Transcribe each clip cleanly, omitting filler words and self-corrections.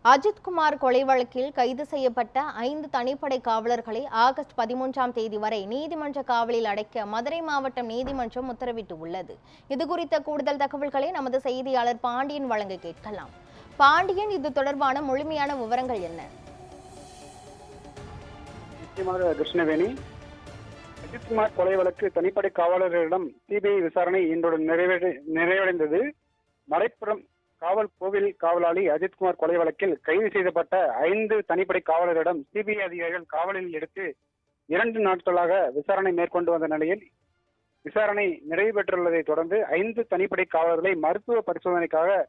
அஜித்குமார் கொலை வழக்கில் கைது செய்யப்பட்ட 5 தனிப்படை காவலர்களை ஆகஸ்ட் 13ஆம் தேதி வரை நீதிமன்ற காவலில் அடைக்க மதுரை மாவட்டம் நீதிமன்றம் உத்தரவிட்டுள்ளது. இதுகுறித்த கூடுதல் தகவல்களை நமது செய்தியாளர் பாண்டியன் வழங்க கேட்கலாம். பாண்டியன், இது தொடர்பான முழுமையான விவரங்கள் என்ன? நிச்சயமாக கிருஷ்ணவேணி, அஜித்குமார் கொலை வழக்கு தனிப்படை காவலர்களிடம் சிபிஐ விசாரணை இன்றுடன் நிறைவடைந்தது. மலைப்புறம் காவல் கோவில் காவலாளி அஜித்குமார் கொலை வழக்கில் கைது செய்யப்பட்ட 5 தனிப்படை காவலரிடம் சிபிஐ அதிகாரிகள் காவலில் எடுத்து 2 நாட்களாக விசாரணை மேற்கொண்டு வந்த நிலையில் விசாரணை நிறைவு பெற்றுள்ளதை தொடர்ந்து 5 தனிப்படை காவலர்களை மருத்துவ பரிசோதனைக்காக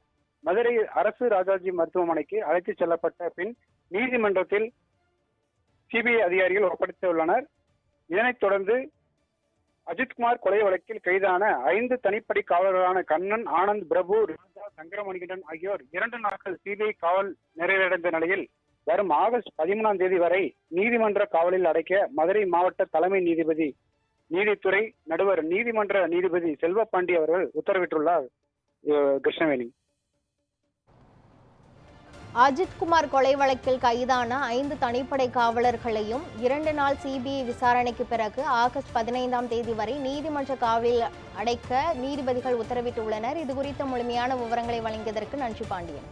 மதுரை அரசு ராஜாஜி மருத்துவமனைக்கு அழைத்துச் செல்லப்பட்ட பின் நீதிமன்றத்தில் சிபிஐ அதிகாரிகள் ஒப்படைத்துள்ளனர். இதனைத் தொடர்ந்து அஜித்குமார் கொலை வழக்கில் கைதான 5 தனிப்படை காவலர்களான கண்ணன், ஆனந்த், பிரபு, ராஜா, சங்கரமணிகண்டன் ஆகியோர் 2 நாட்கள் சிபிஐ காவல் நிறைவடைந்த நிலையில் வரும் ஆகஸ்ட் 13ஆம் தேதி வரை நீதிமன்ற காவலில் அடைக்க மதுரை மாவட்ட தலைமை நீதிபதி, நீதித்துறை நடுவர் நீதிமன்ற நீதிபதி செல்வப்பாண்டி அவர்கள் உத்தரவிட்டுள்ளார். கிருஷ்ணவேணி, அஜித்குமார் கொலை வழக்கில் கைதான 5 தனிப்படை காவலர்களையும் 2 நாள் சிபிஐ விசாரணைக்கு பிறகு ஆகஸ்ட் 15ஆம் தேதி வரை நீதிமன்ற காவலில் அடைக்க நீதிபதிகள் உத்தரவிட்டுள்ளனர். இதுகுறித்த முழுமையான விவரங்களை வழங்கியதற்கு நன்றி பாண்டியன்.